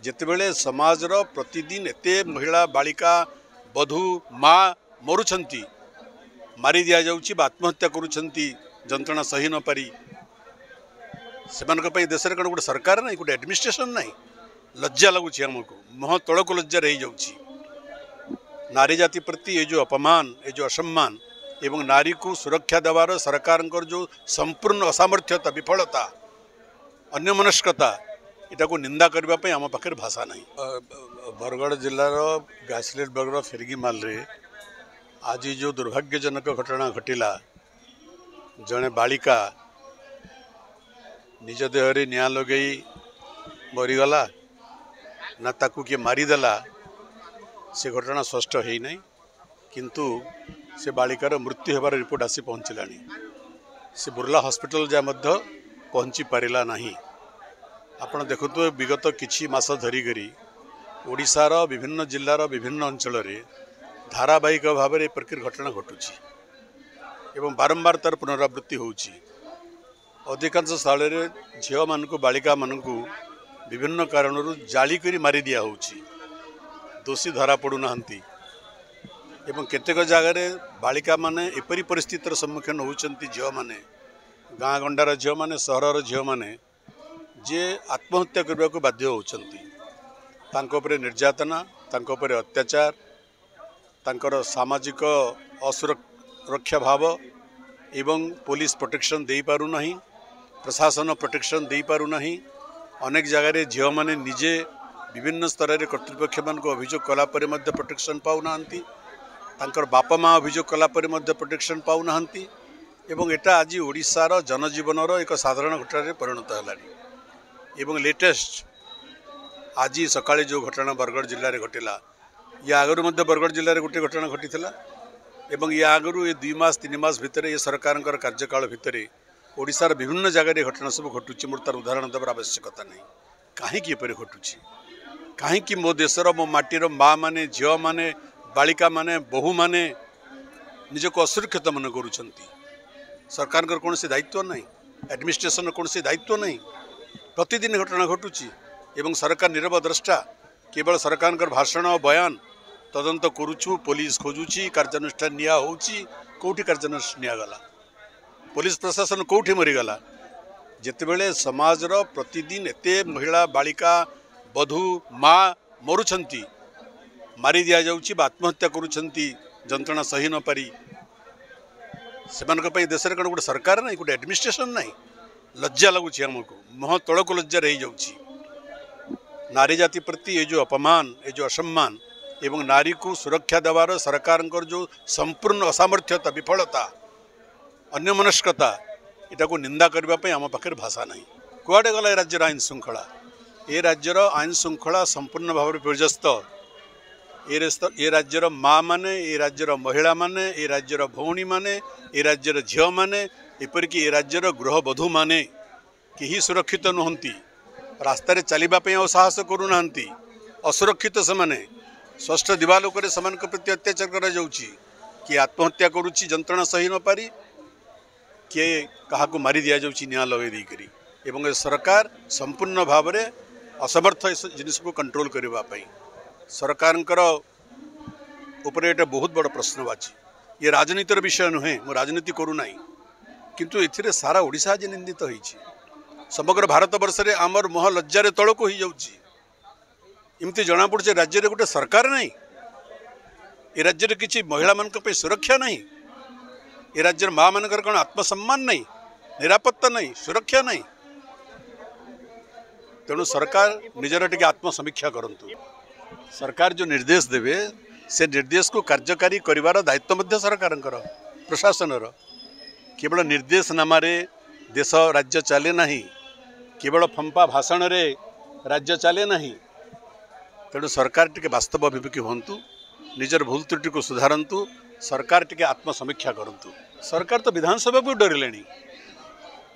जितेबले समाजर प्रतिदिन एते महिला बालिका बधू माँ मरुछंती मारी दिया जाउची बा आत्महत्या करुछंती जंत्रणा सही न पारी से देश में गोटे सरकार ना गोटे एडमिनिस्ट्रेशन ना लज्जा लगुच आमको मुह तौक लज्जा रही जाउची नारी जाति प्रति ये जो अपमान ये जो असम्मान एवं नारी को सुरक्षा देवार सरकार जो संपूर्ण असामर्थ्यता विफलता अन्यमनस्कता इटा को निंदा करने आम पाखे भाषा नहीं। बरगढ़ जिलार गाइसलेट ब्लॉक फेरगीमाल रे आज जो दुर्भाग्यजनक घटना घटिला जड़े बालिका निज देहरे निया लगे मरीगला ना ताकू किए मारिदेला से घटना स्पष्ट है नहीं किंतु से बालिकार मृत्यु होबार रिपोर्ट आसी पहुँचलानी से बुर्ला हॉस्पिटल जा मध्य पहुँची पारिला नहीं। आपण देखुए विगत किछि मास धरिकरी ओडिशार विभिन्न जिल्लार विभिन्न अंचल धारावाहिक भाव में प्रकार घटना घटुची एवं बारंबार तार पुनरावृत्ति होउची। अधिकांश स्थल झील मानक बालिका मानक विभिन्न कारणरू जाली करी मारी दिया होउची दोषी धरा पड़ू नाहंती एवं केतेक जगार बालिका माने एपरी परिस्थितिर सम्मुखीन होउचंती झील माने गाँ गंडार झील माने सहरर झील माने जे आत्महत्या करने को बाध्य होउचंती तांको उपरे निर्यातना तांको उपरे अत्याचार तांकर सामाजिक असुरक्षा भाव एवं पुलिस प्रोटेक्शन दे पारु नहीं प्रशासन प्रोटेक्शन दे पारु नहीं अनेक जगार झील माने निजे विभिन्न स्तर में कर्तृपक्ष मान को अभियोग कलापर प्रोटेक्शन पाऊ नाहंती तांकर बापा माँ अभियोग कलापर प्रोटेक्शन पाऊ नाहंती एवं एटा आज ओडिशार जनजीवन एक साधारण घटना परिणत है। एवं लेटेस्ट आज सकाळे जो घटना बरगढ़ जिले में घटिला या आगु बरगढ़ जिले में गोटे घटना घटी एवं या आगु ये 2 मास 3 मास भितर ये सरकार कार्यकाल भितर ओडिशार विभिन्न जगह घटना सब घटुची मोर तार उदाहरण देवार आवश्यकता नहीं कहीं एपरि घटुची कहीं मो देशर मो माटीर माँ माने झील माने बालिका माने बहु माने निजक असुरक्षित मन करुछंती सरकार कौन से दायित्व नहीं एडमिनिस्ट्रेशन कौन से दायित्व नहीं प्रतिदिन घटना घटुची एवं सरकार नीरव द्रष्टा केवल सरकार भाषण और बयान तदंत करुचु पुलिस खोजुची कार्यानुष्ठान निया होउची कोठी कार्यानुष्ठान नियागला पुलिस प्रशासन कोठी मरीगला जितेबले समाजर प्रतिदिन एते महिला बालिका बधू माँ मरुछंती मारी दिया जाउची बा आत्महत्या करुछंती जंत्रणा सही न पारी से देश में गोटे सरकार ना गोटे एडमिनिस्ट्रेशन ना लज्जा लगुच आमको मुह तौक लज्जा रही जाउची नारी जाति प्रति ये जो अपमान ये जो असम्मान एवं नारी को सुरक्षा देवार सरकार जो संपूर्ण असामर्थ्यता विफलता अन्यमनस्कता इटा को निंदा करने आम पाखे भाषा नहीं। कुआडे गला राज्यर आईन श्रृंखला ये राज्यर आईन श्रृंखला संपूर्ण भाव में पर्यस्त ये राज्यर माँ माने ये राज्यर महिला माने ये राज्यर भौणी माने ये राज्यर झील माने एपरिक ये राज्यर गृहबधू माने कहीं सुरक्षित नुहंती रास्तार चलवाई और साहस करूना असुरक्षित से माने षष्ठ दिवालोक प्रति अत्याचार करा जाउची कि आत्महत्या करुच्ची जंत्रणा सही न पारी किए क्या मारी दि जाउची निया लगे देकरी एवं सरकार संपूर्ण भाव में असमर्थ जिनिस को कंट्रोल करने सरकार उपरे एटा बहुत बड़ प्रश्नवाची ये राजनीतिर विषय नुहे मु राजनीति करूना किंतु एथिरे सारा ओडिशा आज निंदित होईची समग्र भारत वर्ष रे आमर मुह लज्जार तौक हो जाउची इमती जना पड़े राज्य रे गोटे सरकार नहीं ये राज्य रे किछि महिला मान पे सुरक्षा नहीं ये राज्य माँ मानकर कौन आत्मसम्मान नहीं निरापत्ता नहीं सुरक्षा नहीं तेणु सरकार निजर टिके आत्मसमीक्षा करंतु सरकार जो निर्देश देवे से निर्देश को कार्यकारी करिवार दायित्व मध्य सरकार प्रशासन केवल निर्देशनामा देश राज्य चले नहीं केवल फंपा भाषण रे राज्य चले नहीं तेणु सरकार टिके वास्तव अभिमुखी हूँ निजर भूल त्रुटि को सुधारतु सरकार टिके आत्मसमीक्षा करंतु। सरकार तो विधानसभा को डरिले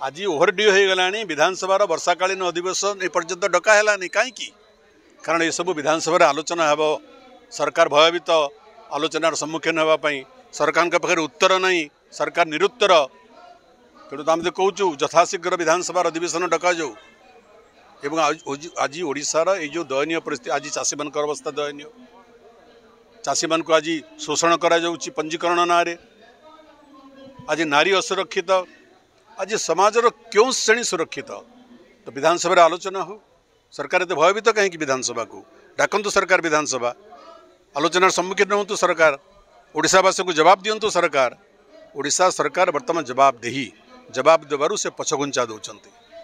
आज ओभरड्यू हो गला विधानसभा वर्षाकालीन अधिवेशन एपर्यंत डका है कहीं कारण ये सब विधानसभा आलोचना हे सरकार भयभीत आलोचनार सम्मुखीन होगापी सरकार पाखे उत्तर नहीं सरकार निरुत्तर तेणु तो आम कहूँ यथाशीघ्र विधानसभा अधिवेशन डक जाऊ एवं आज ओडिशार ये जो दयनीय परिस्थिति आज चाषी मान अवस्था दयनीय चाषी मान को आज शोषण करा पंजीकरण ना आज नारी असुरक्षित आज समाजर क्यों श्रेणी सुरक्षित तो विधानसभा आलोचना हो सरकार एत भयभीत कहीं विधानसभा को डाकतु सरकार विधानसभा आलोचनार सम्मुखीन हूँ सरकार ओडिशावासी को जवाब दिंतु सरकार ओडिशा सरकार बर्तमान जवाब देही जवाब देवारु से पछघुंचा दौरान।